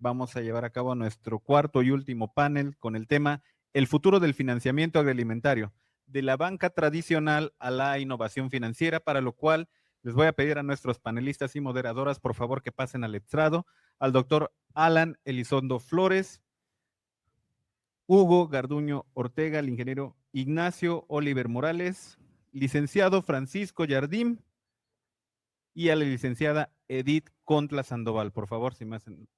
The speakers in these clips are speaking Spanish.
vamos a llevar a cabo nuestro cuarto y último panel con el tema El futuro del financiamiento agroalimentario, de la banca tradicional a la innovación financiera, para lo cual les voy a pedir a nuestros panelistas y moderadoras, por favor, que pasen al estrado, al doctor Alan Elizondo Flores, Hugo Garduño Ortega, el ingeniero Ignacio Oliver Morales, licenciado Francisco Yardim y a la licenciada Edith Contla Sandoval. Por favor, si me hacen...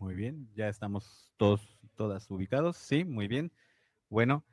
Muy bien, ya estamos todas ubicados. Sí, muy bien. Bueno,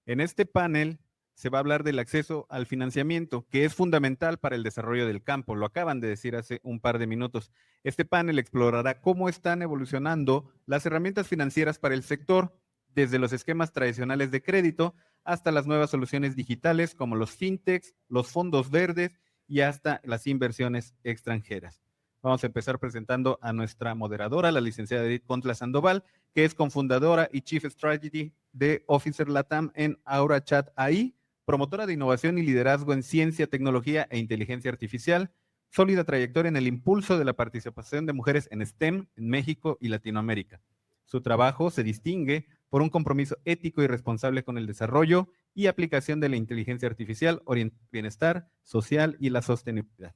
en este panel se va a hablar del acceso al financiamiento, que es fundamental para el desarrollo del campo. Lo acaban de decir hace un par de minutos. Este panel explorará cómo están evolucionando las herramientas financieras para el sector, desde los esquemas tradicionales de crédito hasta las nuevas soluciones digitales como los fintechs, los fondos verdes y hasta las inversiones extranjeras. Vamos a empezar presentando a nuestra moderadora, la licenciada Edith Contla Sandoval, que es cofundadora y Chief Strategy de Officer Latam en Aura Chat AI, promotora de innovación y liderazgo en ciencia, tecnología e inteligencia artificial, sólida trayectoria en el impulso de la participación de mujeres en STEM en México y Latinoamérica. Su trabajo se distingue por un compromiso ético y responsable con el desarrollo y aplicación de la inteligencia artificial, bienestar social y la sostenibilidad.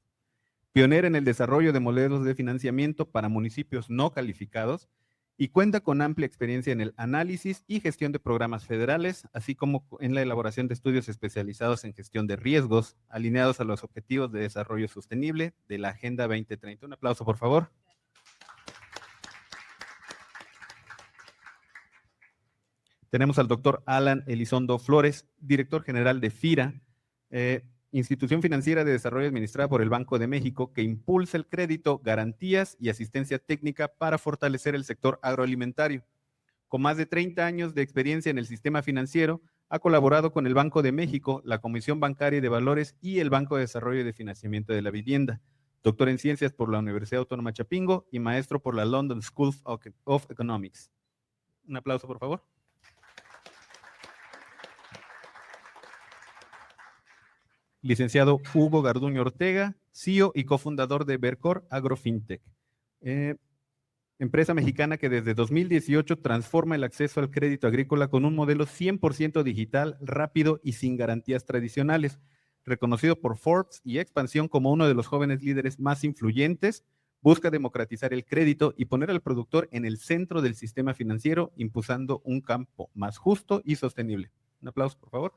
Pionera en el desarrollo de modelos de financiamiento para municipios no calificados y cuenta con amplia experiencia en el análisis y gestión de programas federales, así como en la elaboración de estudios especializados en gestión de riesgos, alineados a los objetivos de desarrollo sostenible de la Agenda 2030. Un aplauso, por favor. Tenemos al doctor Alan Elizondo Flores, director general de FIRA, institución financiera de desarrollo administrada por el Banco de México, que impulsa el crédito, garantías y asistencia técnica para fortalecer el sector agroalimentario. Con más de 30 años de experiencia en el sistema financiero, ha colaborado con el Banco de México, la Comisión Bancaria de Valores y el Banco de Desarrollo y de Financiamiento de la Vivienda. Doctor en Ciencias por la Universidad Autónoma Chapingo y maestro por la London School of Economics. Un aplauso, por favor. Licenciado Hugo Garduño Ortega, CEO y cofundador de Vercor AgroFintech, empresa mexicana que desde 2018 transforma el acceso al crédito agrícola con un modelo 100% digital, rápido y sin garantías tradicionales, reconocido por Forbes y Expansión como uno de los jóvenes líderes más influyentes. Busca democratizar el crédito y poner al productor en el centro del sistema financiero, impulsando un campo más justo y sostenible. Un aplauso, por favor.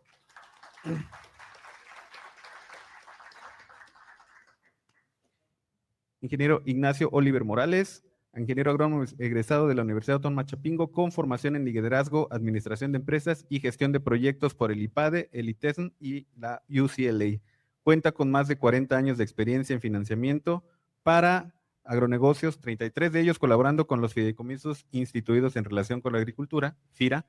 Ingeniero Ignacio Oliver Morales, ingeniero agrónomo egresado de la Universidad Autónoma Chapingo, con formación en liderazgo, administración de empresas y gestión de proyectos por el IPADE, el ITESM y la UCLA. Cuenta con más de 40 años de experiencia en financiamiento para agronegocios, 33 de ellos colaborando con los fideicomisos instituidos en relación con la agricultura, FIRA.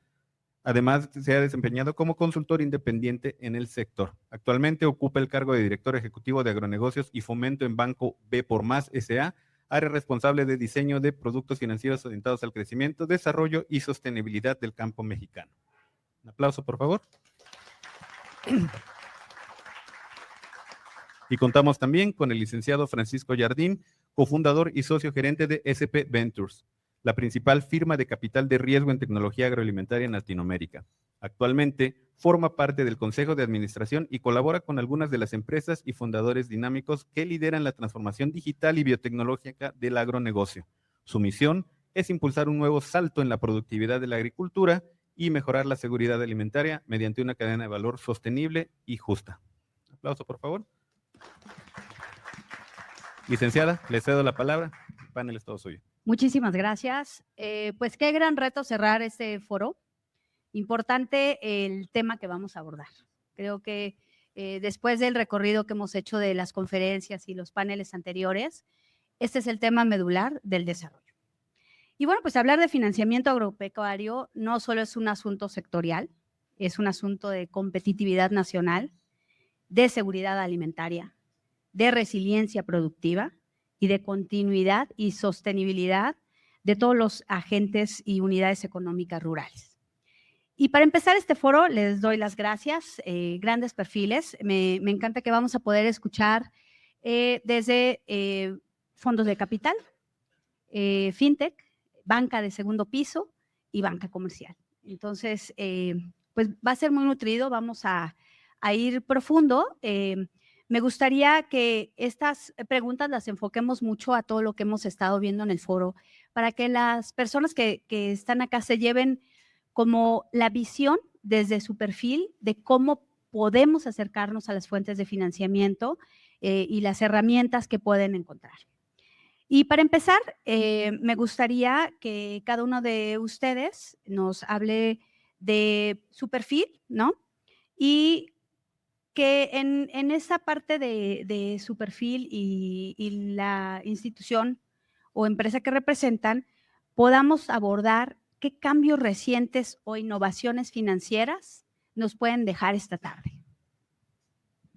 Además, se ha desempeñado como consultor independiente en el sector. Actualmente ocupa el cargo de director ejecutivo de agronegocios y fomento en Banco B por Más S.A., área responsable de diseño de productos financieros orientados al crecimiento, desarrollo y sostenibilidad del campo mexicano. Un aplauso, por favor. Y contamos también con el licenciado Francisco Jardín, cofundador y socio gerente de SP Ventures, la principal firma de capital de riesgo en tecnología agroalimentaria en Latinoamérica. Actualmente forma parte del Consejo de Administración y colabora con algunas de las empresas y fundadores dinámicos que lideran la transformación digital y biotecnológica del agronegocio. Su misión es impulsar un nuevo salto en la productividad de la agricultura y mejorar la seguridad alimentaria mediante una cadena de valor sostenible y justa. Un aplauso, por favor. Licenciada, le cedo la palabra. El panel es todo suyo. Muchísimas gracias. Pues qué gran reto cerrar este foro. Importante el tema que vamos a abordar. Creo que después del recorrido que hemos hecho de las conferencias y los paneles anteriores, este es el tema medular del desarrollo. Y bueno, pues hablar de financiamiento agropecuario no solo es un asunto sectorial, es un asunto de competitividad nacional, de seguridad alimentaria, de resiliencia productiva y de continuidad y sostenibilidad de todos los agentes y unidades económicas rurales. Y para empezar este foro, les doy las gracias, grandes perfiles. Me encanta que vamos a poder escuchar desde fondos de capital, fintech, banca de segundo piso y banca comercial. Entonces, pues va a ser muy nutrido, vamos a ir profundo. Me gustaría que estas preguntas las enfoquemos mucho a todo lo que hemos estado viendo en el foro, para que las personas que están acá se lleven como la visión desde su perfil de cómo podemos acercarnos a las fuentes de financiamiento y las herramientas que pueden encontrar. Y para empezar, me gustaría que cada uno de ustedes nos hable de su perfil, ¿no? Y que en esa parte de su perfil y la institución o empresa que representan, podamos abordar qué cambios recientes o innovaciones financieras nos pueden dejar esta tarde.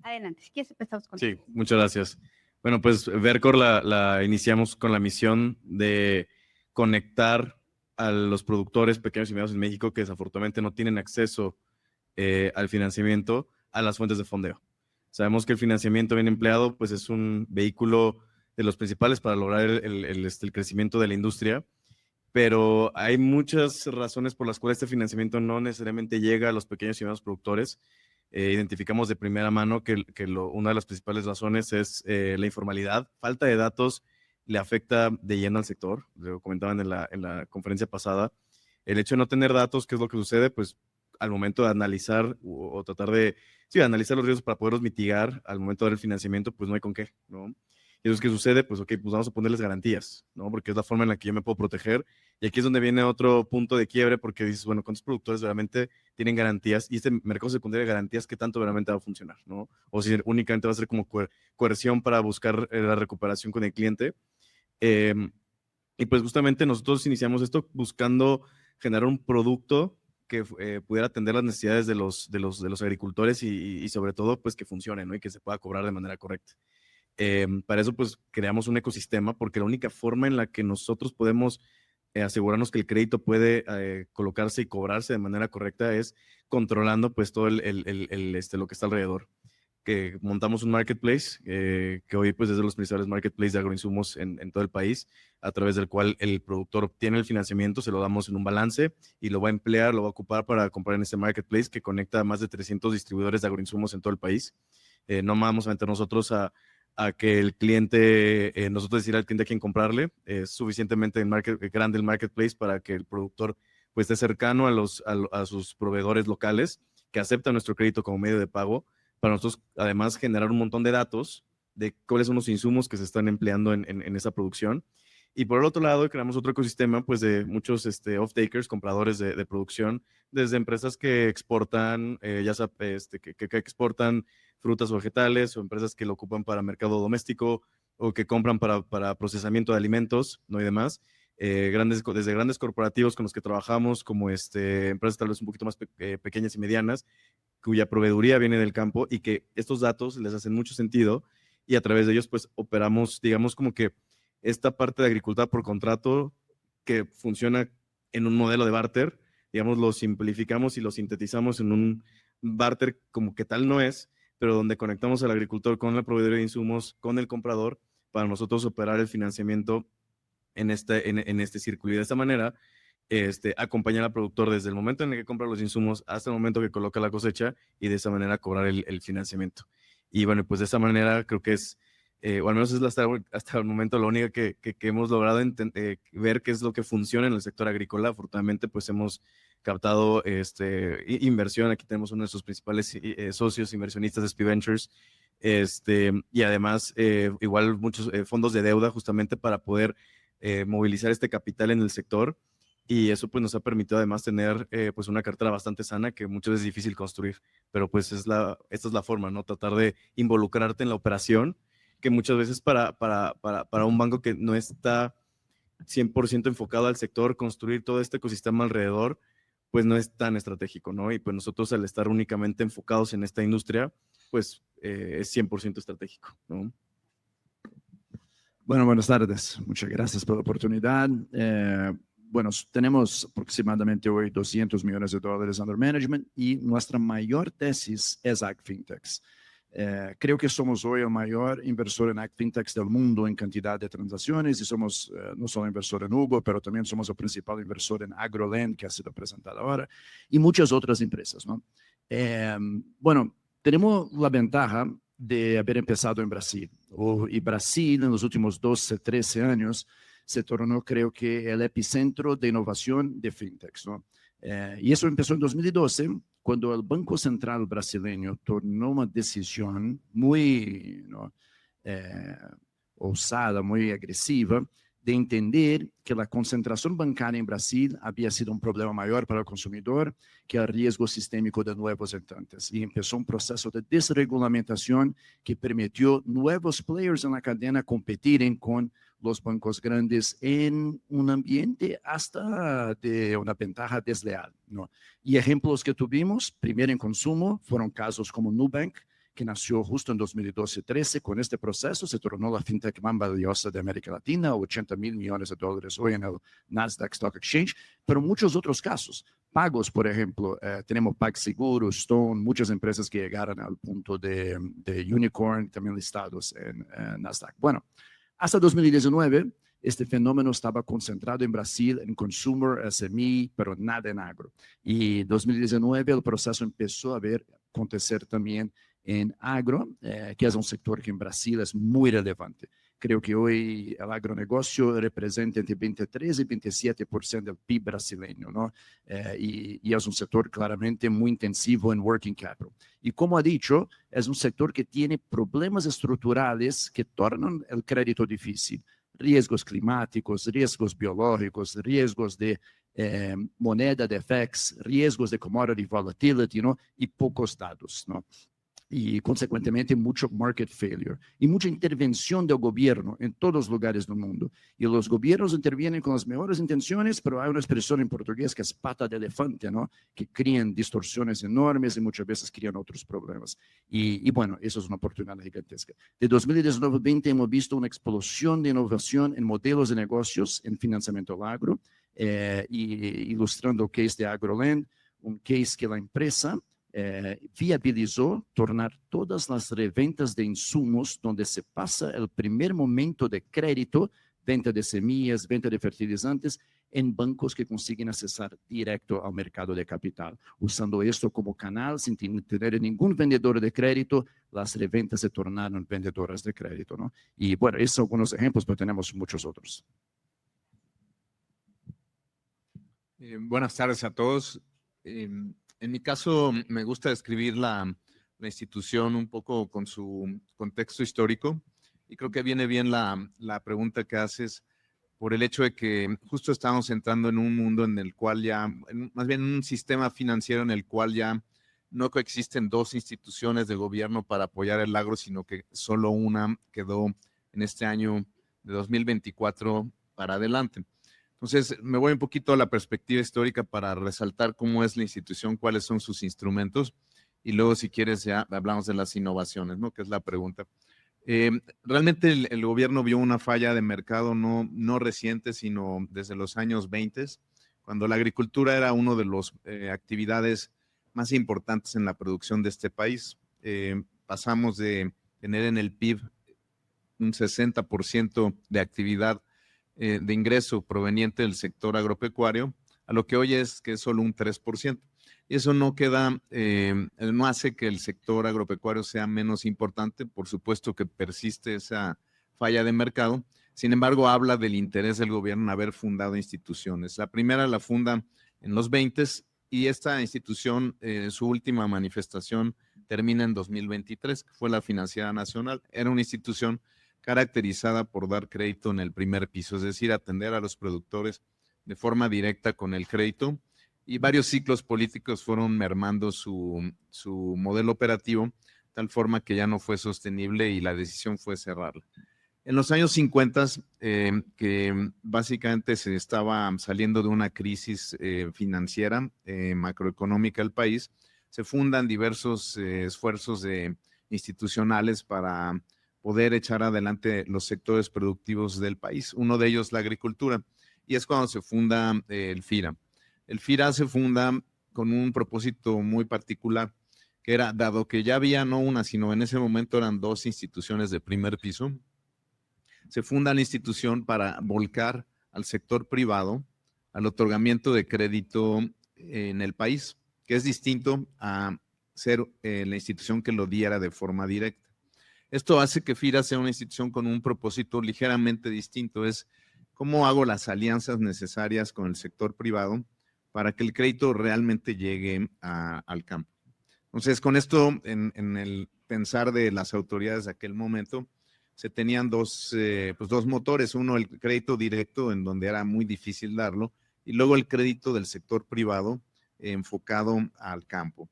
Adelante, si quieres empezamos con Sí, muchas gracias. Bueno, pues Vercor la iniciamos con la misión de conectar a los productores pequeños y medianos en México que desafortunadamente no tienen acceso al financiamiento a las fuentes de fondeo. Sabemos que el financiamiento bien empleado pues es un vehículo de los principales para lograr el crecimiento de la industria, pero hay muchas razones por las cuales este financiamiento no necesariamente llega a los pequeños y medianos productores. Identificamos de primera mano que una de las principales razones es la informalidad. Falta de datos le afecta de lleno al sector. Lo comentaban en la conferencia pasada. El hecho de no tener datos, ¿qué es lo que sucede? Pues al momento de analizar o tratar de analizar los riesgos para poderlos mitigar al momento de dar el financiamiento, pues no hay con qué, ¿no? Y eso es que sucede, pues ok, pues vamos a ponerles garantías, ¿no? Porque es la forma en la que yo me puedo proteger. Y aquí es donde viene otro punto de quiebre, porque dices, bueno, ¿cuántos productores realmente tienen garantías? Y este mercado secundario de garantías, ¿qué tanto realmente va a funcionar, ¿no? O si únicamente va a ser como coerción para buscar la recuperación con el cliente. Y pues justamente nosotros iniciamos esto buscando generar un producto que pudiera atender las necesidades de los agricultores y sobre todo pues que funcione, ¿no? Y que se pueda cobrar de manera correcta. Para eso pues creamos un ecosistema, porque la única forma en la que nosotros podemos asegurarnos que el crédito puede colocarse y cobrarse de manera correcta es controlando pues todo lo que está alrededor. Que montamos un marketplace, que hoy pues es de los principales marketplaces de agroinsumos en todo el país, a través del cual el productor obtiene el financiamiento, se lo damos en un balance y lo va a emplear, lo va a ocupar para comprar en este marketplace que conecta a más de 300 distribuidores de agroinsumos en todo el país. No vamos a meter nosotros a que el cliente, nosotros decir al cliente a quién comprarle, es suficientemente grande el marketplace para que el productor pues esté cercano a sus proveedores locales que aceptan nuestro crédito como medio de pago, para nosotros además generar un montón de datos de cuáles son los insumos que se están empleando en esa producción. Y por el otro lado, creamos otro ecosistema pues de muchos off-takers, compradores de producción, desde empresas que exportan, ya sea, que exportan frutas o vegetales, o empresas que lo ocupan para mercado doméstico o que compran para procesamiento de alimentos, ¿no? Y demás. Desde grandes corporativos con los que trabajamos, como empresas tal vez un poquito más pequeñas y medianas, cuya proveeduría viene del campo y que estos datos les hacen mucho sentido y a través de ellos pues operamos, digamos, como que esta parte de agricultura por contrato que funciona en un modelo de barter, digamos, lo simplificamos y lo sintetizamos en un barter como que tal no es, pero donde conectamos al agricultor con la proveedora de insumos, con el comprador, para nosotros operar el financiamiento en este círculo. Y de esta manera, acompañar al productor desde el momento en el que compra los insumos hasta el momento que coloca la cosecha y de esa manera cobrar el financiamiento. Y bueno, pues de esa manera creo que es, o al menos es hasta el momento lo único que hemos logrado ver qué es lo que funciona en el sector agrícola. Afortunadamente, pues hemos captado inversión. Aquí tenemos uno de nuestros principales socios inversionistas de SP Ventures. Y además, igual muchos fondos de deuda justamente para poder movilizar este capital en el sector. Y eso pues nos ha permitido además tener pues una cartera bastante sana que muchas veces es difícil construir, pero pues esta es la forma, ¿no? Tratar de involucrarte en la operación, que muchas veces para un banco que no está 100% enfocado al sector, construir todo este ecosistema alrededor, pues no es tan estratégico, ¿no? Y pues nosotros al estar únicamente enfocados en esta industria, pues es 100% estratégico, ¿no? Bueno, buenas tardes. Muchas gracias por la oportunidad. Bueno, tenemos aproximadamente hoy $200 millones under management y nuestra mayor tesis es AgFinTechs. Creo que somos hoy el mayor inversor en AgFinTechs del mundo en cantidad de transacciones y somos no solo inversor en Hugo, pero también somos el principal inversor en AgroLand, que ha sido presentado ahora, y muchas otras empresas, ¿no? Bueno, tenemos la ventaja de haber empezado en Brasil. Y Brasil en los últimos 12, 13 años se tornó, creo que, el epicentro de innovación de fintechs, ¿no? Y eso empezó en 2012, cuando el Banco Central brasileño tomó una decisión muy, ¿no?, ousada, muy agresiva, de entender que la concentración bancaria en Brasil había sido un problema mayor para el consumidor que el riesgo sistémico de nuevos entrantes. Y empezó un proceso de desregulamentación que permitió nuevos players en la cadena competirem con los bancos grandes en un ambiente hasta de una ventaja desleal, ¿no? Y ejemplos que tuvimos, primero en consumo, fueron casos como Nubank, que nació justo en 2012-13. Con este proceso se tornó la fintech más valiosa de América Latina, $80 mil millones hoy en el Nasdaq Stock Exchange, pero muchos otros casos. Pagos, por ejemplo, tenemos PagSeguro, Stone, muchas empresas que llegaron al punto de unicorn, también listados en Nasdaq. Bueno, hasta 2019, este fenómeno estaba concentrado en Brasil, en consumer, SME, pero nada en agro. Y 2019 el proceso empezó a acontecer también en agro, que es un sector que en Brasil es muy relevante. Creo que hoy el agronegocio representa entre 23 y 27% del PIB brasileño, ¿no? Y es un sector claramente muy intensivo en working capital. Y como ha dicho, es un sector que tiene problemas estructurales que tornan el crédito difícil. Riesgos climáticos, riesgos biológicos, riesgos de moneda de FX, riesgos de commodity volatility, ¿no? Y pocos datos, ¿no? Y consecuentemente mucho market failure y mucha intervención del gobierno en todos los lugares del mundo. Y los gobiernos intervienen con las mejores intenciones, pero hay una expresión en portugués que es pata de elefante, ¿no?, que crean distorsiones enormes y muchas veces crean otros problemas. Y bueno, eso es una oportunidad gigantesca. De 2019 a 2020 hemos visto una explosión de innovación en modelos de negocios en financiamiento al agro, y ilustrando el case de AgroLand, un case que la empresa viabilizó tornar todas las reventas de insumos donde se pasa el primer momento de crédito, venta de semillas, venta de fertilizantes, en bancos que consiguen accesar directo al mercado de capital. Usando esto como canal, sin tener ningún vendedor de crédito, las reventas se tornaron vendedoras de crédito, ¿no? Y bueno, esos son algunos ejemplos, pero tenemos muchos otros. Buenas tardes a todos. En mi caso, me gusta describir la institución un poco con su contexto histórico, y creo que viene bien la pregunta que haces por el hecho de que justo estamos entrando en un mundo en el cual ya, más bien un sistema financiero en el cual ya no coexisten dos instituciones de gobierno para apoyar el agro, sino que solo una quedó en este año de 2024 para adelante. Entonces, me voy un poquito a la perspectiva histórica para resaltar cómo es la institución, cuáles son sus instrumentos, y luego, si quieres, ya hablamos de las innovaciones, ¿no?, que es la pregunta. Realmente el gobierno vio una falla de mercado no reciente, sino desde los años 20, cuando la agricultura era una de las actividades más importantes en la producción de este país. Pasamos de tener en el PIB un 60% de actividad de ingreso proveniente del sector agropecuario, a lo que hoy es que es solo un 3%. Y eso no no hace que el sector agropecuario sea menos importante. Por supuesto que persiste esa falla de mercado. Sin embargo, habla del interés del gobierno en haber fundado instituciones. La primera la funda en los 20, y esta institución, su última manifestación termina en 2023, que fue la Financiera Nacional. Era una institución caracterizada por dar crédito en el primer piso, es decir, atender a los productores de forma directa con el crédito, y varios ciclos políticos fueron mermando su modelo operativo, tal forma que ya no fue sostenible y la decisión fue cerrarla. En los años 50, que básicamente se estaba saliendo de una crisis financiera, macroeconómica del país, se fundan diversos esfuerzos de institucionales para poder echar adelante los sectores productivos del país. Uno de ellos la agricultura, y es cuando se funda el FIRA. El FIRA se funda con un propósito muy particular, que era, dado que ya había no una, sino en ese momento eran 2 instituciones de primer piso, se funda la institución para volcar al sector privado al otorgamiento de crédito en el país, que es distinto a ser la institución que lo diera de forma directa. Esto hace que FIRA sea una institución con un propósito ligeramente distinto, es cómo hago las alianzas necesarias con el sector privado para que el crédito realmente llegue al campo. Entonces, con esto, en el pensar de las autoridades de aquel momento, se tenían dos motores. Uno, el crédito directo, en donde era muy difícil darlo, y luego el crédito del sector privado enfocado al campo.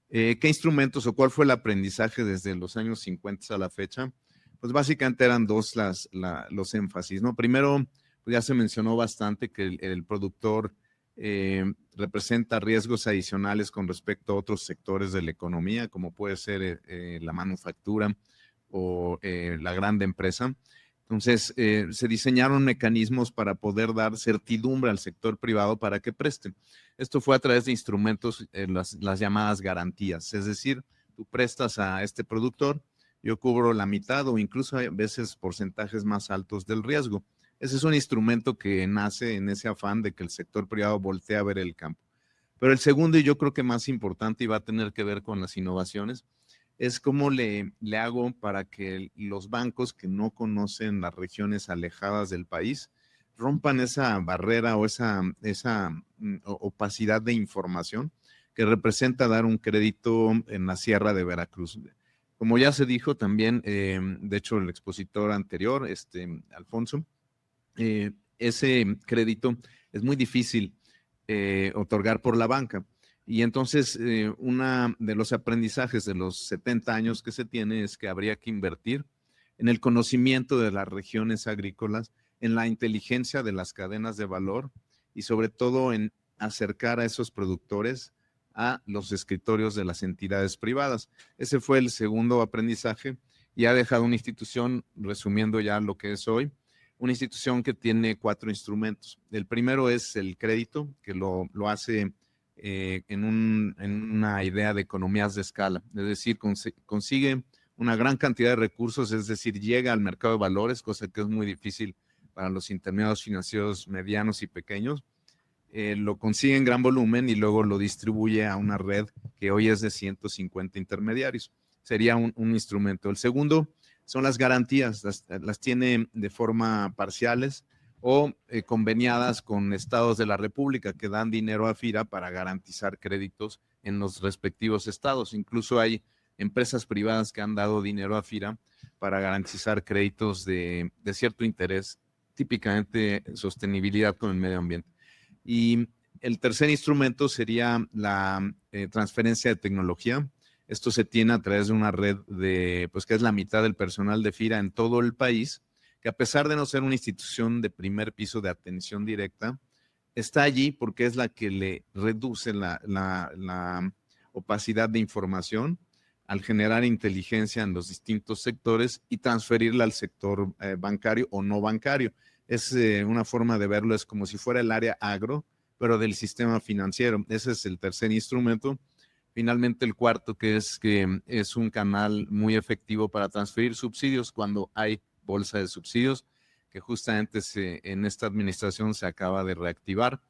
¿Qué instrumentos o cuál fue el aprendizaje desde los años 50 a la fecha? Pues básicamente eran 2 los énfasis, ¿no? Primero, pues ya se mencionó bastante que el productor representa riesgos adicionales con respecto a otros sectores de la economía, como puede ser la manufactura o la grande empresa. Entonces, se diseñaron mecanismos para poder dar certidumbre al sector privado para que preste. Esto fue a través de instrumentos, las llamadas garantías, es decir, tú prestas a este productor, yo cubro la mitad o incluso a veces porcentajes más altos del riesgo. Ese es un instrumento que nace en ese afán de que el sector privado voltee a ver el campo. Pero el segundo, y yo creo que más importante, y va a tener que ver con las innovaciones, es cómo le hago para que los bancos que no conocen las regiones alejadas del país rompan esa barrera o esa opacidad de información que representa dar un crédito en la Sierra de Veracruz. Como ya se dijo también, de hecho el expositor anterior, Alfonso, ese crédito es muy difícil otorgar por la banca. Y entonces, uno de los aprendizajes de los 70 años que se tiene es que habría que invertir en el conocimiento de las regiones agrícolas, en la inteligencia de las cadenas de valor y sobre todo en acercar a esos productores a los escritorios de las entidades privadas. Ese fue el segundo aprendizaje y ha dejado una institución, resumiendo ya lo que es hoy, una institución que tiene 4 instrumentos. El primero es el crédito, que lo hace en una idea de economías de escala, es decir, consigue una gran cantidad de recursos, es decir, llega al mercado de valores, cosa que es muy difícil para los intermediarios financieros medianos y pequeños. Lo consigue en gran volumen y luego lo distribuye a una red que hoy es de 150 intermediarios. Sería un instrumento. El segundo son las garantías, las tiene de forma parciales o conveniadas con estados de la República que dan dinero a FIRA para garantizar créditos en los respectivos estados. Incluso hay empresas privadas que han dado dinero a FIRA para garantizar créditos de cierto interés, típicamente sostenibilidad con el medio ambiente. Y el tercer instrumento sería la transferencia de tecnología. Esto se tiene a través de una red pues que es la mitad del personal de FIRA en todo el país, que a pesar de no ser una institución de primer piso de atención directa, está allí porque es la que le reduce la opacidad de información al generar inteligencia en los distintos sectores y transferirla al sector bancario o no bancario. Es una forma de verlo, es como si fuera el área agro, pero del sistema financiero. Ese es el tercer instrumento. Finalmente, el cuarto, que es un canal muy efectivo para transferir subsidios cuando hay bolsa de subsidios, que justamente en esta administración se acaba de reactivar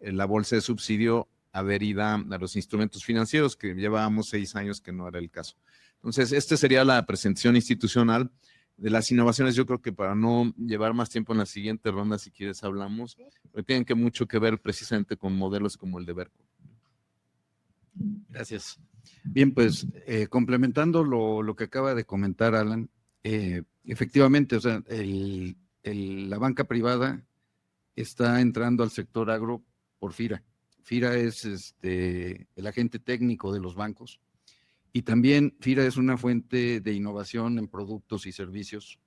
la bolsa de subsidio adherida a los instrumentos financieros, que llevábamos 6 años que no era el caso. Entonces, esta sería la presentación institucional de las innovaciones. Yo creo que para no llevar más tiempo en la siguiente ronda, si quieres, hablamos, porque tienen mucho que ver precisamente con modelos como el de Verco. Gracias. Bien, pues complementando lo que acaba de comentar Alan, efectivamente, o sea, la banca privada está entrando al sector agro por FIRA. FIRA es el agente técnico de los bancos y también FIRA es una fuente de innovación en productos y servicios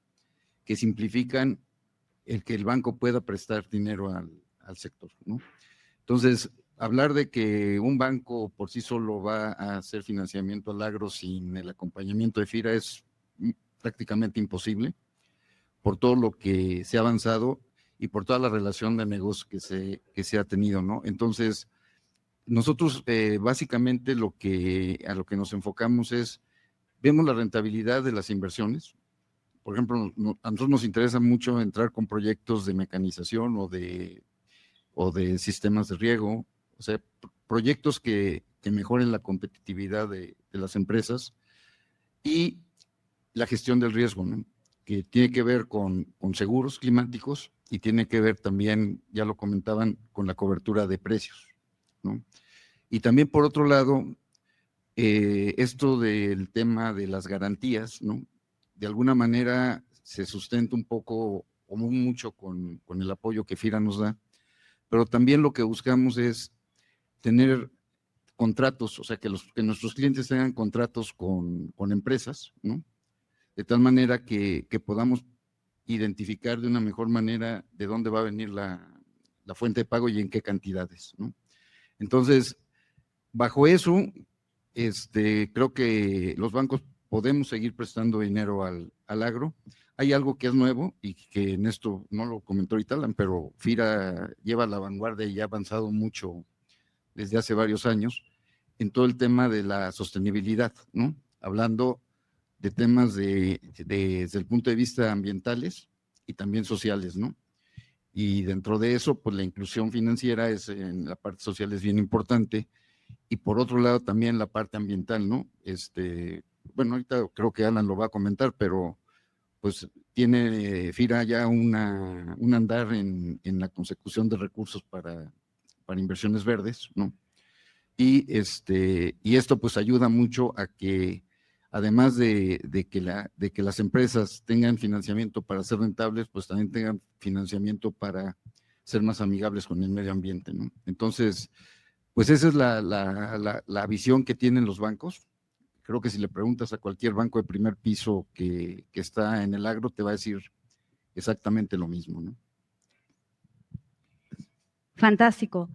que simplifican el que el banco pueda prestar dinero al sector, ¿no? Entonces, hablar de que un banco por sí solo va a hacer financiamiento al agro sin el acompañamiento de FIRA es prácticamente imposible por todo lo que se ha avanzado y por toda la relación de negocios que se ha tenido, ¿no? Entonces, nosotros básicamente a lo que nos enfocamos es, vemos la rentabilidad de las inversiones. Por ejemplo, a nosotros nos interesa mucho entrar con proyectos de mecanización o de sistemas de riego, o sea, proyectos que mejoren la competitividad de las empresas y la gestión del riesgo, ¿no? Que tiene que ver con seguros climáticos y tiene que ver también, ya lo comentaban, con la cobertura de precios, ¿no? Y también por otro lado, esto del tema de las garantías, ¿no? De alguna manera se sustenta un poco o mucho con el apoyo que FIRA nos da, pero también lo que buscamos es tener contratos, o sea, que nuestros clientes tengan contratos con empresas, ¿no? De tal manera que podamos identificar de una mejor manera de dónde va a venir la fuente de pago y en qué cantidades, ¿no? Entonces, bajo eso, creo que los bancos podemos seguir prestando dinero al agro. Hay algo que es nuevo y que en esto no lo comentó ahorita Alan, pero FIRA lleva la vanguardia y ha avanzado mucho desde hace varios años en todo el tema de la sostenibilidad, ¿no? Hablando de temas desde el punto de vista ambientales y también sociales, ¿no? Y dentro de eso, pues la inclusión financiera en la parte social es bien importante. Y por otro lado también la parte ambiental, ¿no? Bueno, ahorita creo que Alan lo va a comentar, pero pues tiene FIRA ya un andar en la consecución de recursos para inversiones verdes, ¿no? Y esto pues ayuda mucho a que, además de que las empresas tengan financiamiento para ser rentables, pues también tengan financiamiento para ser más amigables con el medio ambiente, ¿no? Entonces, pues esa es la visión que tienen los bancos. Creo que si le preguntas a cualquier banco de primer piso que está en el agro, te va a decir exactamente lo mismo, ¿no? Fantástico.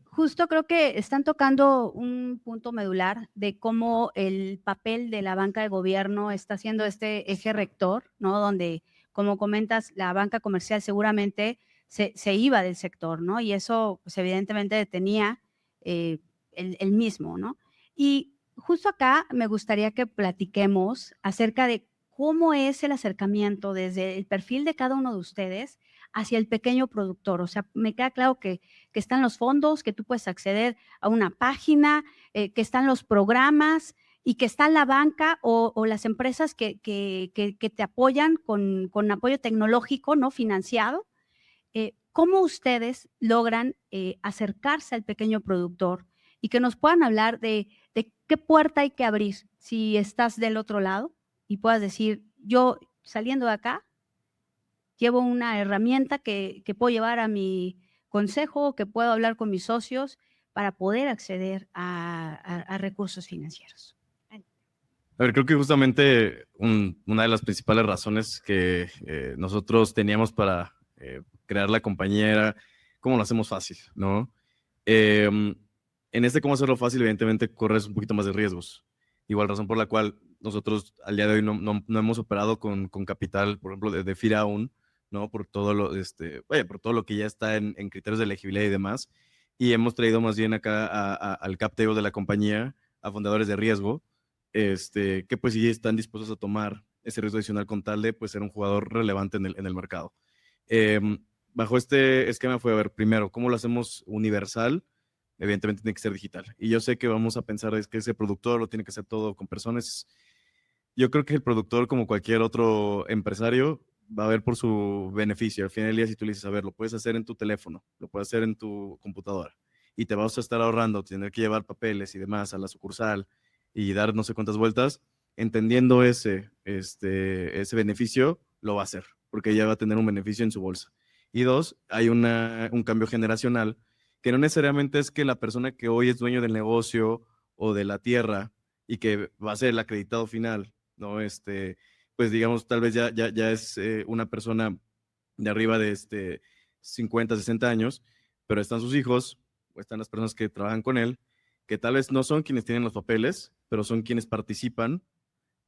Justo creo que están tocando un punto medular de cómo el papel de la banca de gobierno está siendo este eje rector, ¿no? Donde, como comentas, la banca comercial seguramente se iba del sector, ¿no? Y eso, pues, evidentemente detenía el mismo, ¿no? Y justo acá me gustaría que platiquemos acerca de cómo es el acercamiento desde el perfil de cada uno de ustedes hacia el pequeño productor. O sea, me queda claro que están los fondos, que tú puedes acceder a una página, que están los programas y que está la banca o las empresas que te apoyan con apoyo tecnológico, ¿no? Financiado. ¿Cómo ustedes logran acercarse al pequeño productor y que nos puedan hablar de qué puerta hay que abrir si estás del otro lado y puedas decir, yo saliendo de acá, llevo una herramienta que puedo llevar a mi consejo, que puedo hablar con mis socios para poder acceder a recursos financieros? A ver, creo que justamente una de las principales razones que nosotros teníamos para crear la compañía era cómo lo hacemos fácil, ¿no? En cómo hacerlo fácil, evidentemente corres un poquito más de riesgos. Igual razón por la cual nosotros al día de hoy no hemos operado con capital, por ejemplo, de FIRA aún, ¿no? Por todo lo que ya está en criterios de elegibilidad y demás. Y hemos traído más bien acá al cap table de la compañía, a fundadores de riesgo, que pues sí están dispuestos a tomar ese riesgo adicional con tal de pues, ser un jugador relevante en el mercado. Bajo este esquema fue, a ver, primero, ¿cómo lo hacemos universal? Evidentemente tiene que ser digital. Y yo sé que vamos a pensar es que ese productor lo tiene que hacer todo con personas. Yo creo que el productor, como cualquier otro empresario, va a ver por su beneficio. Al final del día, si tú le dices, a ver, lo puedes hacer en tu teléfono, lo puedes hacer en tu computadora y te vas a estar ahorrando tener que llevar papeles y demás a la sucursal y dar no sé cuántas vueltas, entendiendo ese beneficio, lo va a hacer, porque ya va a tener un beneficio en su bolsa. Y dos, hay un cambio generacional, que no necesariamente es que la persona que hoy es dueño del negocio o de la tierra y que va a ser el acreditado final, ¿no? Pues digamos, tal vez ya es una persona de arriba de 50, 60 años, pero están sus hijos o están las personas que trabajan con él, que tal vez no son quienes tienen los papeles, pero son quienes participan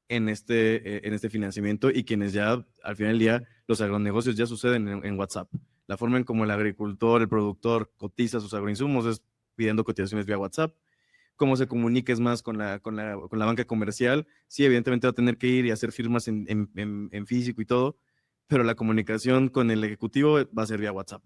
en este financiamiento y quienes ya, al final del día, los agronegocios ya suceden en WhatsApp. La forma en como el agricultor, el productor cotiza sus agroinsumos es pidiendo cotizaciones vía WhatsApp. Cómo se comunica es más con la banca comercial. Sí, evidentemente va a tener que ir y hacer firmas en físico y todo, pero la comunicación con el ejecutivo va a ser vía WhatsApp.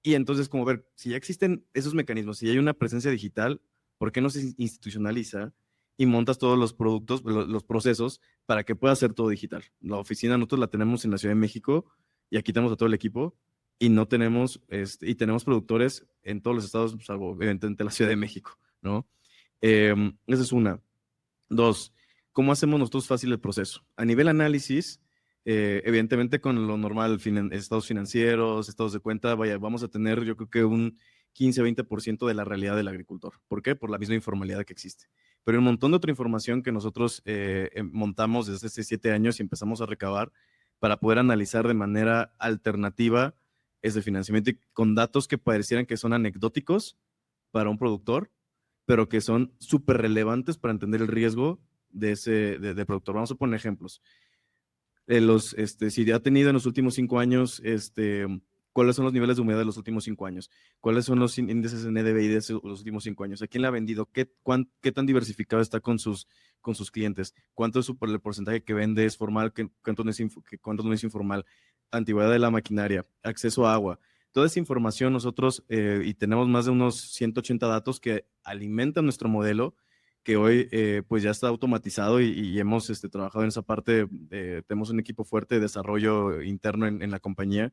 Y entonces, como ver, si ya existen esos mecanismos, si hay una presencia digital, ¿por qué no se institucionaliza y montas todos los productos, los procesos, para que pueda ser todo digital? La oficina nosotros la tenemos en la Ciudad de México y aquí tenemos a todo el equipo y no tenemos, y tenemos productores en todos los estados, salvo evidentemente la Ciudad de México, ¿no? Esa es una. Dos, ¿cómo hacemos nosotros fácil el proceso? A nivel análisis, evidentemente con lo normal, estados financieros, estados de cuenta, vamos a tener yo creo que un 15-20% de la realidad del agricultor. ¿Por qué? Por la misma informalidad que existe. Pero hay un montón de otra información que nosotros montamos desde hace 7 años y empezamos a recabar para poder analizar de manera alternativa ese financiamiento y con datos que parecieran que son anecdóticos para un productor, pero que son súper relevantes para entender el riesgo de productor. Vamos a poner ejemplos. Si ya ha tenido en los últimos 5 años, ¿cuáles son los niveles de humedad de los últimos 5 años? ¿Cuáles son los índices de NDVI de los últimos 5 años? ¿A quién le ha vendido? ¿Qué tan diversificado está con sus clientes? ¿Cuánto es el porcentaje que vende es formal? ¿Cuánto no es informal? Antigüedad de la maquinaria, acceso a agua. Toda esa información nosotros, y tenemos más de unos 180 datos que alimentan nuestro modelo, que hoy pues ya está automatizado y hemos trabajado en esa parte. Tenemos un equipo fuerte de desarrollo interno en la compañía,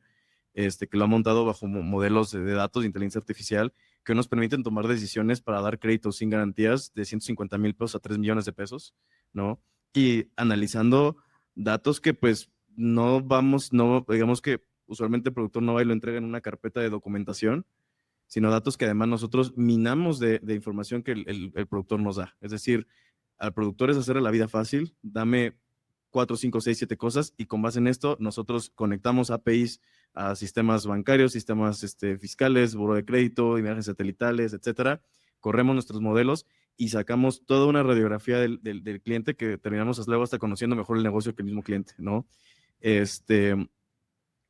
que lo ha montado bajo modelos de datos de inteligencia artificial que nos permiten tomar decisiones para dar créditos sin garantías de 150,000 pesos a 3 millones de pesos, ¿no? Y analizando datos que pues digamos que usualmente el productor no va y lo entrega en una carpeta de documentación, sino datos que además nosotros minamos de información que el productor nos da. Es decir, al productor es hacerle la vida fácil, dame 4, 5, 6, 7 cosas y con base en esto nosotros conectamos APIs a sistemas bancarios, sistemas fiscales, buró de crédito, imágenes satelitales, etcétera. Corremos nuestros modelos y sacamos toda una radiografía del cliente que terminamos luego hasta conociendo mejor el negocio que el mismo cliente, ¿no?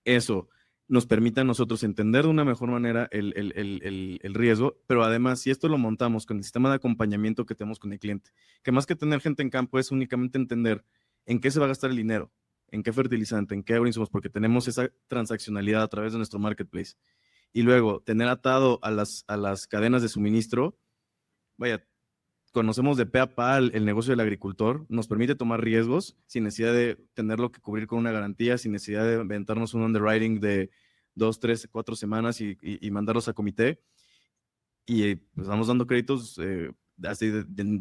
Eso nos permite a nosotros entender de una mejor manera el riesgo, pero además, si esto lo montamos con el sistema de acompañamiento que tenemos con el cliente, que más que tener gente en campo es únicamente entender en qué se va a gastar el dinero, en qué fertilizante, en qué agroinsumos, porque tenemos esa transaccionalidad a través de nuestro marketplace. Y luego, tener atado a las cadenas de suministro, vaya, conocemos de pe a pa el negocio del agricultor, nos permite tomar riesgos sin necesidad de tenerlo que cubrir con una garantía, sin necesidad de inventarnos un underwriting de 2, 3, 4 semanas y mandarlos a comité. Y pues vamos dando créditos así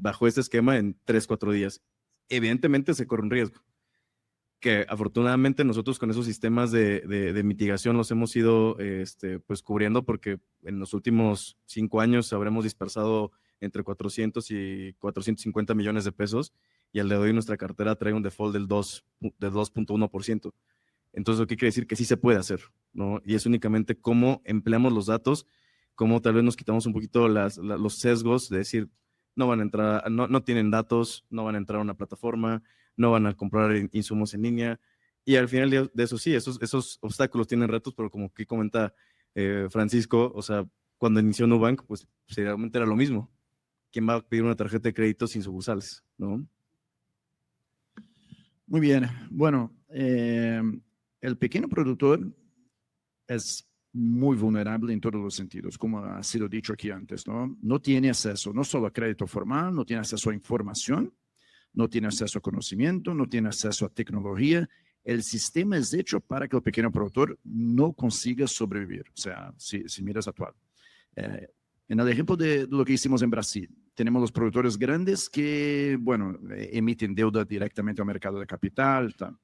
bajo este esquema en 3, 4 días. Evidentemente se corre un riesgo, que afortunadamente nosotros con esos sistemas de mitigación los hemos ido pues cubriendo, porque en los últimos 5 años habremos dispersado entre 400 y 450 millones de pesos y al de hoy nuestra cartera trae un default del 2.1%. Entonces, ¿qué quiere decir? Que sí se puede hacer, ¿no? Y es únicamente cómo empleamos los datos, cómo tal vez nos quitamos un poquito los sesgos de decir, no van a entrar, no tienen datos, no van a entrar a una plataforma, no van a comprar insumos en línea. Y al final de eso sí, esos obstáculos tienen retos, pero como que comenta Francisco, o sea, cuando inició Nubank, pues realmente era lo mismo. ¿Quién va a pedir una tarjeta de crédito sin sucursales, no? Muy bien. Bueno, el pequeño productor es muy vulnerable en todos los sentidos, como ha sido dicho aquí antes, ¿no? No tiene acceso no solo a crédito formal, no tiene acceso a información, no tiene acceso a conocimiento, no tiene acceso a tecnología. El sistema es hecho para que el pequeño productor no consiga sobrevivir. O sea, si miras actual. En el ejemplo de lo que hicimos en Brasil, tenemos los productores grandes que, bueno, emiten deuda directamente al mercado de capital. Tal.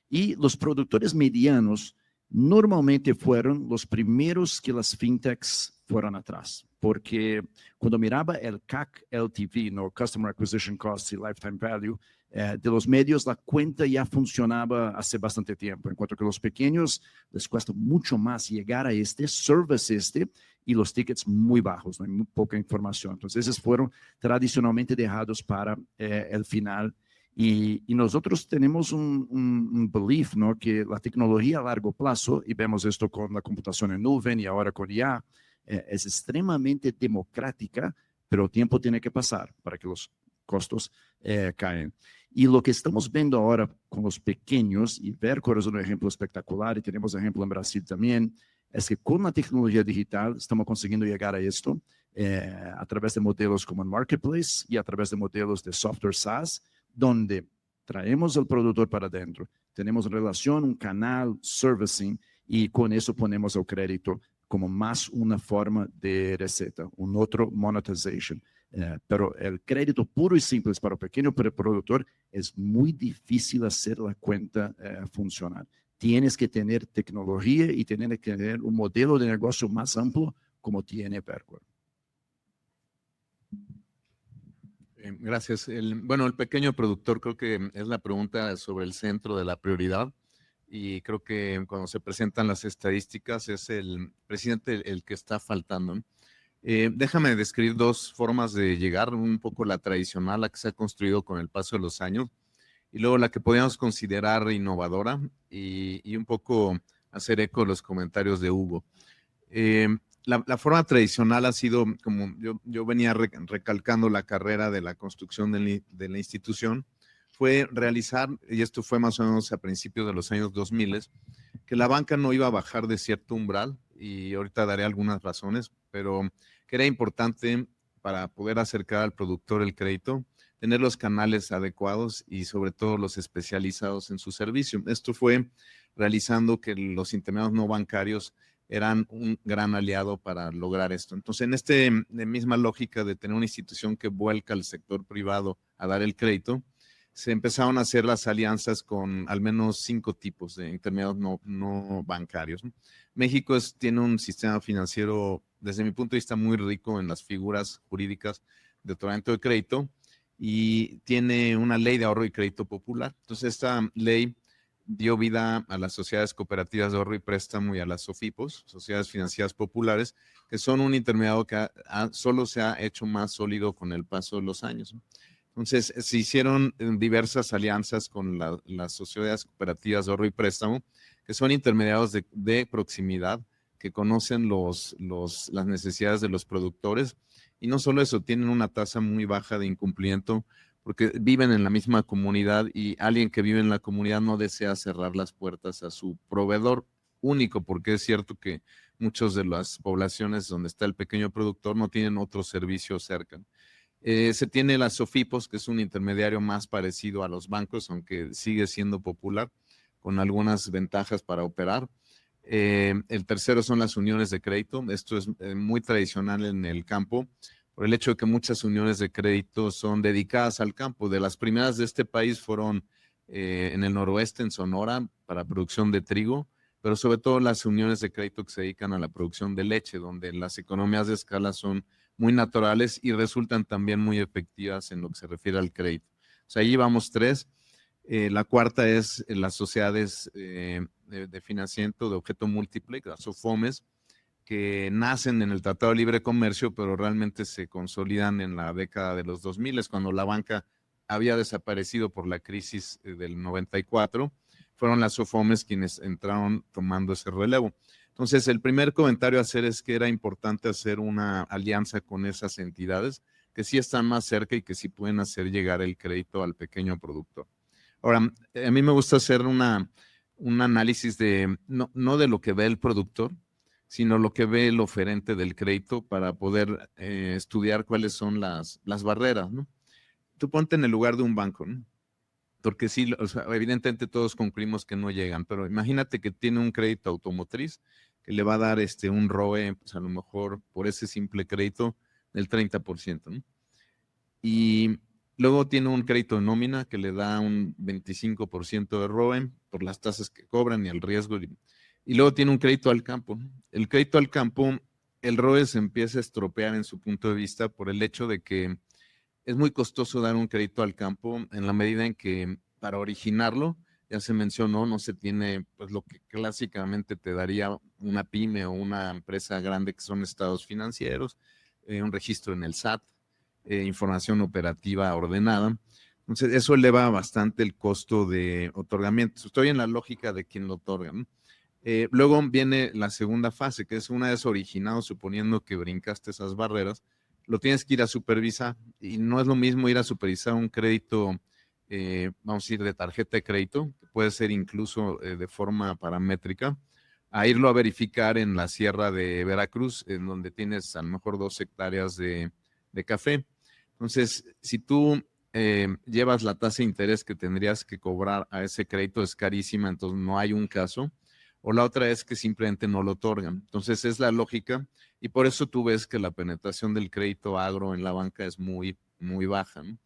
Y los productores medianos normalmente fueron los primeros que las fintechs fueron atrás. Porque cuando miraba el CAC LTV, no Customer Acquisition Cost y Lifetime Value, De los medios, la cuenta ya funcionaba hace bastante tiempo, en cuanto que los pequeños les cuesta mucho más llegar a este service y los tickets muy bajos, no hay muy poca información. Entonces, esos fueron tradicionalmente dejados para el final. Y nosotros tenemos un belief, ¿no? Que la tecnología a largo plazo, y vemos esto con la computación en nube y ahora con IA, es extremadamente democrática, pero el tiempo tiene que pasar para que los costos caen. Y lo que estamos viendo ahora con los pequeños, y Vercor es un ejemplo espectacular, y tenemos ejemplo en Brasil también, es que con la tecnología digital estamos consiguiendo llegar a esto a través de modelos como el Marketplace y a través de modelos de software SaaS, donde traemos al productor para adentro, tenemos relación, un canal, servicing, y con eso ponemos el crédito como más una forma de receta, un otro monetization. Pero el crédito puro y simple para el pequeño productor es muy difícil hacer la cuenta funcionar. Tienes que tener tecnología y tienes que tener un modelo de negocio más amplio como tiene Vercor. Gracias. Bueno, el pequeño productor creo que es la pregunta sobre el centro de la prioridad, y creo que cuando se presentan las estadísticas es el presidente el que está faltando. Déjame describir dos formas de llegar, un poco la tradicional, la que se ha construido con el paso de los años, y luego la que podríamos considerar innovadora, y un poco hacer eco de los comentarios de Hugo. La forma tradicional ha sido, como yo venía recalcando la carrera de la construcción de la institución, fue realizar, y esto fue más o menos a principios de los años 2000, que la banca no iba a bajar de cierto umbral, y ahorita daré algunas razones, pero que era importante para poder acercar al productor el crédito, tener los canales adecuados y sobre todo los especializados en su servicio. Esto fue realizando que los intermediarios no bancarios eran un gran aliado para lograr esto. Entonces, en misma lógica de tener una institución que vuelca al sector privado a dar el crédito, se empezaron a hacer las alianzas con al menos 5 tipos de intermediarios no bancarios. México tiene un sistema financiero, desde mi punto de vista, muy rico en las figuras jurídicas de otorgamiento de crédito, y tiene una ley de ahorro y crédito popular. Entonces, esta ley dio vida a las sociedades cooperativas de ahorro y préstamo y a las SOFIPOS, sociedades financieras populares, que son un intermediario que solo se ha hecho más sólido con el paso de los años. Entonces, se hicieron diversas alianzas con las sociedades cooperativas de ahorro y préstamo, que son intermediarios de proximidad, que conocen las necesidades de los productores, y no solo eso, tienen una tasa muy baja de incumplimiento, porque viven en la misma comunidad, y alguien que vive en la comunidad no desea cerrar las puertas a su proveedor único, porque es cierto que muchas de las poblaciones donde está el pequeño productor no tienen otro servicio cerca. Se tiene las SOFIPOS, que es un intermediario más parecido a los bancos, aunque sigue siendo popular, con algunas ventajas para operar. El tercero son las uniones de crédito. Esto es muy tradicional en el campo, por el hecho de que muchas uniones de crédito son dedicadas al campo. De las primeras de este país fueron en el noroeste, en Sonora, para producción de trigo, pero sobre todo las uniones de crédito que se dedican a la producción de leche, donde las economías de escala son muy naturales y resultan también muy efectivas en lo que se refiere al crédito. O sea, ahí vamos 3. La cuarta es las sociedades de financiamiento de objeto múltiple, las SOFOMES, que nacen en el Tratado de Libre Comercio, pero realmente se consolidan en la década de los 2000, cuando la banca había desaparecido por la crisis del 94. Fueron las SOFOMES quienes entraron tomando ese relevo. Entonces, el primer comentario a hacer es que era importante hacer una alianza con esas entidades que sí están más cerca y que sí pueden hacer llegar el crédito al pequeño productor. Ahora, a mí me gusta hacer un análisis no de lo que ve el productor, sino lo que ve el oferente del crédito, para poder estudiar cuáles son las barreras, ¿no? Tú ponte en el lugar de un banco, ¿no? Porque sí, o sea, evidentemente todos concluimos que no llegan, pero imagínate que tiene un crédito automotriz que le va a dar un ROE, pues a lo mejor por ese simple crédito, del 30%, ¿no? Y luego tiene un crédito de nómina que le da un 25% de ROE por las tasas que cobran y el riesgo. Y luego tiene un crédito al campo. El crédito al campo, el ROE se empieza a estropear en su punto de vista por el hecho de que es muy costoso dar un crédito al campo en la medida en que para originarlo, ya se mencionó, no se tiene pues lo que clásicamente te daría una pyme o una empresa grande, que son estados financieros, un registro en el SAT, información operativa ordenada. Entonces, eso eleva bastante el costo de otorgamiento. Estoy en la lógica de quien lo otorga, ¿no? Luego viene la segunda fase, que es una vez originado, suponiendo que brincaste esas barreras, lo tienes que ir a supervisar, y no es lo mismo ir a supervisar un crédito, vamos a decir, de tarjeta de crédito, que puede ser incluso de forma paramétrica, a irlo a verificar en la sierra de Veracruz, en donde tienes a lo mejor 2 hectáreas de café. Entonces, si tú llevas la tasa de interés que tendrías que cobrar a ese crédito, es carísima, entonces no hay un caso. O la otra es que simplemente no lo otorgan. Entonces es la lógica, y por eso tú ves que la penetración del crédito agro en la banca es muy, muy baja, ¿no?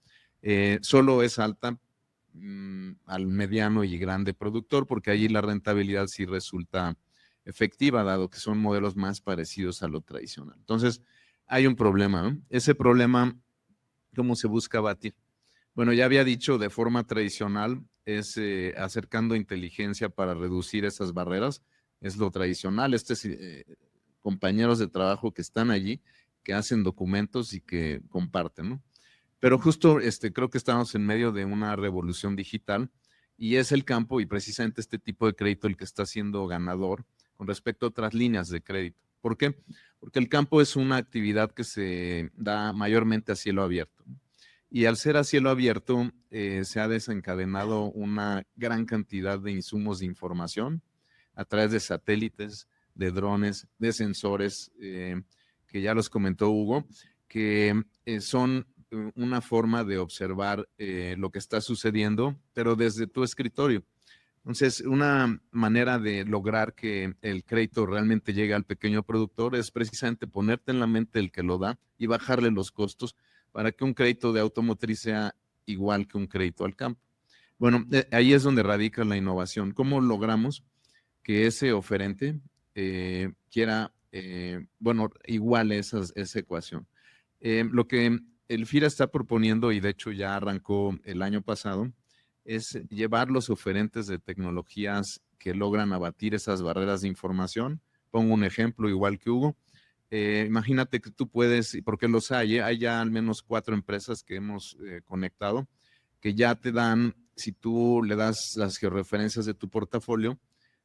Solo es alta al mediano y grande productor, porque allí la rentabilidad sí resulta efectiva, dado que son modelos más parecidos a lo tradicional. Entonces hay un problema, ¿no? Ese problema, ¿cómo se busca abatir? Bueno, ya había dicho, de forma tradicional es acercando inteligencia para reducir esas barreras, es lo tradicional. Compañeros de trabajo que están allí, que hacen documentos y que comparten, ¿no? Pero justo creo que estamos en medio de una revolución digital, y es el campo y precisamente este tipo de crédito el que está siendo ganador con respecto a otras líneas de crédito. ¿Por qué? Porque el campo es una actividad que se da mayormente a cielo abierto. Y al ser a cielo abierto, se ha desencadenado una gran cantidad de insumos de información a través de satélites, de drones, de sensores, que ya los comentó Hugo, que son una forma de observar lo que está sucediendo, pero desde tu escritorio. Entonces, una manera de lograr que el crédito realmente llegue al pequeño productor es precisamente ponerte en la mente el que lo da y bajarle los costos para que un crédito de automotriz sea igual que un crédito al campo. Bueno, ahí es donde radica la innovación. ¿Cómo logramos que ese oferente quiera, iguale esa ecuación? Lo que el FIRA está proponiendo, y de hecho ya arrancó el año pasado, es llevar los oferentes de tecnologías que logran abatir esas barreras de información. Pongo un ejemplo igual que Hugo. Imagínate que tú puedes, porque los hay ya al menos 4 empresas que hemos conectado, que ya te dan, si tú le das las georreferencias de tu portafolio,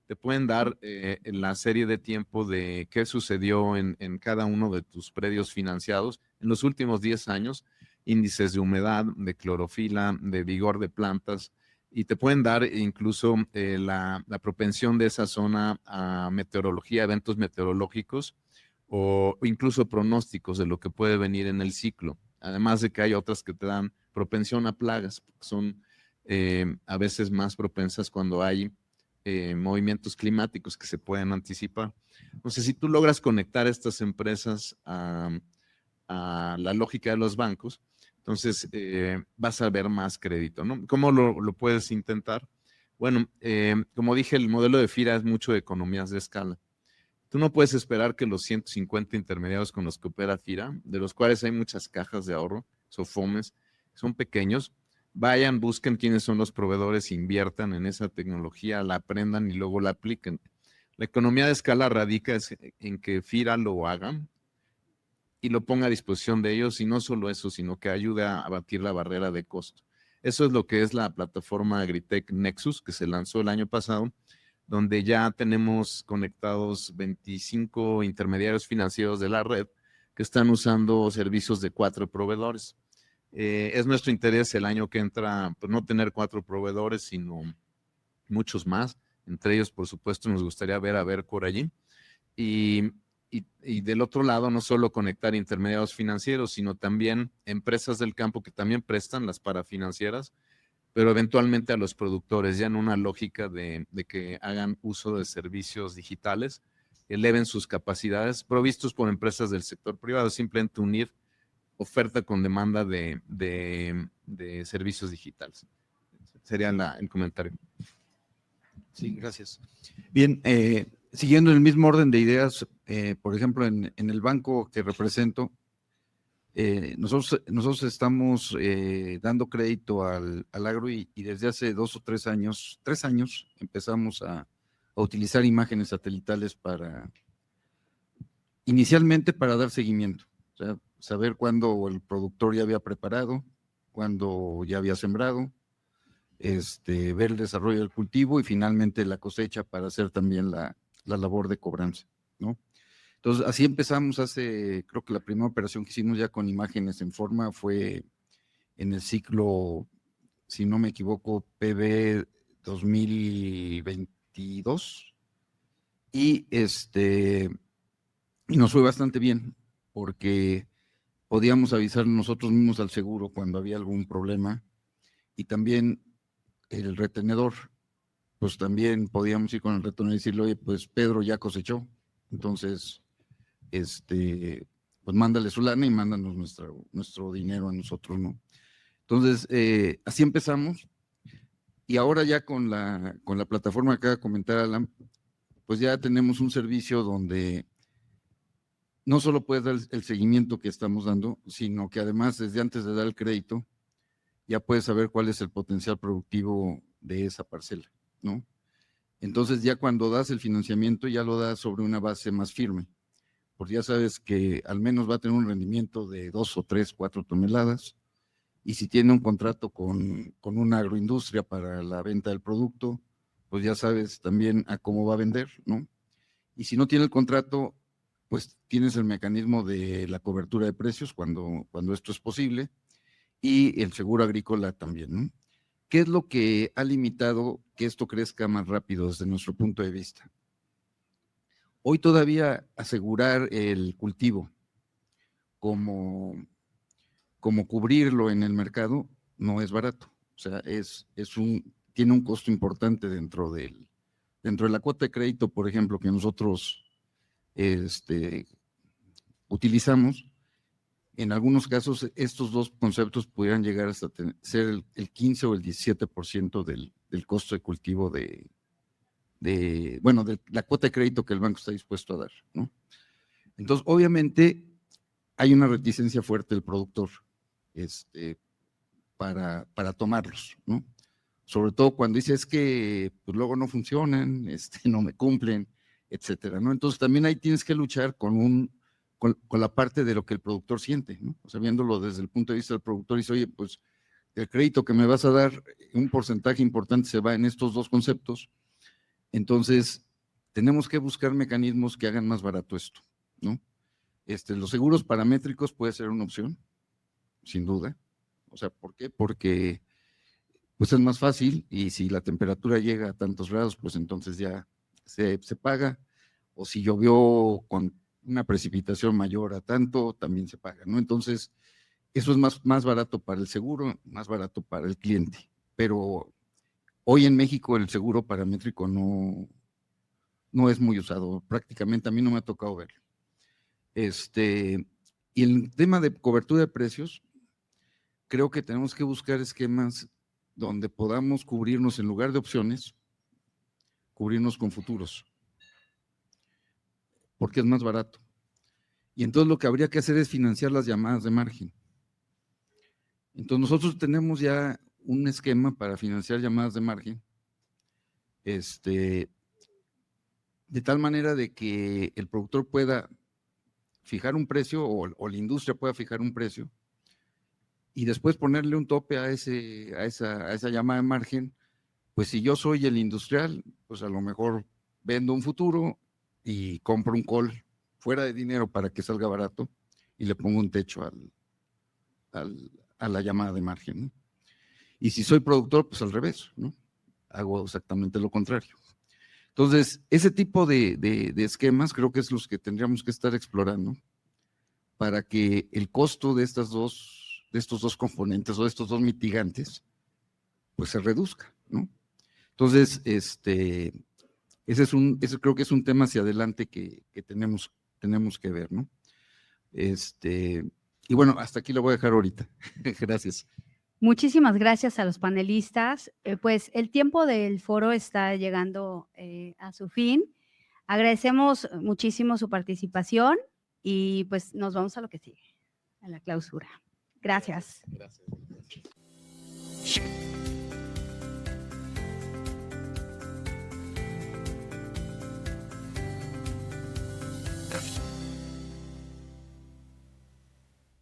te pueden dar la serie de tiempo de qué sucedió en cada uno de tus predios financiados en los últimos 10 años, índices de humedad, de clorofila, de vigor de plantas, y te pueden dar incluso la propensión de esa zona a meteorología, eventos meteorológicos, o incluso pronósticos de lo que puede venir en el ciclo. Además de que hay otras que te dan propensión a plagas, porque son a veces más propensas cuando hay movimientos climáticos que se pueden anticipar. Entonces, si tú logras conectar estas empresas a la lógica de los bancos, entonces vas a ver más crédito, ¿no? ¿Cómo lo puedes intentar? Bueno, como dije, el modelo de FIRA es mucho de economías de escala. Tú no puedes esperar que los 150 intermediarios con los que opera FIRA, de los cuales hay muchas cajas de ahorro, SOFOMES, son pequeños, vayan, busquen quiénes son los proveedores, inviertan en esa tecnología, la aprendan y luego la apliquen. La economía de escala radica en que FIRA lo haga y lo ponga a disposición de ellos, y no solo eso, sino que ayude a abatir la barrera de costo. Eso es lo que es la plataforma Agritech Nexus, que se lanzó el año pasado, donde ya tenemos conectados 25 intermediarios financieros de la red que están usando servicios de 4 proveedores. Es nuestro interés el año que entra, pues, no tener 4 proveedores, sino muchos más. Entre ellos, por supuesto, nos gustaría ver a Vercor allí. Y del otro lado, no solo conectar intermediarios financieros, sino también empresas del campo que también prestan las parafinancieras, pero eventualmente a los productores, ya en una lógica de que hagan uso de servicios digitales, eleven sus capacidades, provistos por empresas del sector privado, simplemente unir oferta con demanda de servicios digitales. Sería el comentario. Sí, gracias. Bien, siguiendo el mismo orden de ideas, por ejemplo, en el banco que represento, Nosotros estamos dando crédito al agro y desde hace 2 o 3 años, empezamos a utilizar imágenes satelitales inicialmente para dar seguimiento, o sea, saber cuándo el productor ya había preparado, cuándo ya había sembrado, ver el desarrollo del cultivo y finalmente la cosecha para hacer también la labor de cobranza, ¿no? Entonces, así empezamos creo que la primera operación que hicimos ya con imágenes en forma fue en el ciclo, si no me equivoco, PB 2022, y nos fue bastante bien, porque podíamos avisar nosotros mismos al seguro cuando había algún problema, y también el retenedor, pues también podíamos ir con el retenedor y decirle, oye, pues Pedro ya cosechó, entonces pues mándale su lana y mándanos nuestro dinero a nosotros, ¿no? Entonces, así empezamos, y ahora ya con la plataforma que acaba de comentar Alan, pues ya tenemos un servicio donde no solo puedes dar el seguimiento que estamos dando, sino que además desde antes de dar el crédito, ya puedes saber cuál es el potencial productivo de esa parcela, ¿no? Entonces ya cuando das el financiamiento, ya lo das sobre una base más firme, porque ya sabes que al menos va a tener un rendimiento de 2 o 3, 4 toneladas, y si tiene un contrato con una agroindustria para la venta del producto, pues ya sabes también a cómo va a vender, ¿no? Y si no tiene el contrato, pues tienes el mecanismo de la cobertura de precios cuando esto es posible, y el seguro agrícola también, ¿no? ¿Qué es lo que ha limitado que esto crezca más rápido desde nuestro punto de vista? Hoy todavía asegurar el cultivo como cubrirlo en el mercado no es barato. O sea, tiene un costo importante dentro de la cuota de crédito, por ejemplo, que nosotros utilizamos. En algunos casos, estos dos conceptos pudieran llegar hasta ser el 15 o el 17% del costo de cultivo de la cuota de crédito que el banco está dispuesto a dar, ¿no? Entonces, obviamente, hay una reticencia fuerte del productor para tomarlos, ¿no? Sobre todo cuando dice es que pues, luego no funcionan, no me cumplen, etcétera, ¿no? Entonces, también ahí tienes que luchar con la parte de lo que el productor siente, ¿no? O sea, viéndolo desde el punto de vista del productor, dice, oye, pues el crédito que me vas a dar, un porcentaje importante se va en estos dos conceptos. Entonces, tenemos que buscar mecanismos que hagan más barato esto, ¿no? Los seguros paramétricos puede ser una opción, sin duda. O sea, ¿por qué? Porque pues es más fácil y si la temperatura llega a tantos grados, pues entonces ya se paga. O si llovió con una precipitación mayor a tanto, también se paga, ¿no? Entonces, eso es más barato para el seguro, más barato para el cliente. Pero hoy en México el seguro paramétrico no es muy usado, prácticamente a mí no me ha tocado verlo. Y el tema de cobertura de precios, creo que tenemos que buscar esquemas donde podamos cubrirnos en lugar de opciones, cubrirnos con futuros, porque es más barato. Y entonces lo que habría que hacer es financiar las llamadas de margen. Entonces nosotros tenemos ya un esquema para financiar llamadas de margen, de tal manera de que el productor pueda fijar un precio o la industria pueda fijar un precio y después ponerle un tope a esa llamada de margen. Pues si yo soy el industrial, pues a lo mejor vendo un futuro y compro un call fuera de dinero para que salga barato y le pongo un techo a la llamada de margen, ¿no? Y si soy productor, pues al revés, ¿no? Hago exactamente lo contrario. Entonces, ese tipo de esquemas creo que es los que tendríamos que estar explorando para que el costo de estos dos componentes o de estos dos mitigantes, pues se reduzca, ¿no? Entonces, ese creo que es un tema hacia adelante que tenemos que ver, ¿no? Y bueno, hasta aquí lo voy a dejar ahorita. Gracias. Muchísimas gracias a los panelistas. Pues el tiempo del foro está llegando a su fin. Agradecemos muchísimo su participación y pues nos vamos a lo que sigue. a la clausura. Gracias. Gracias.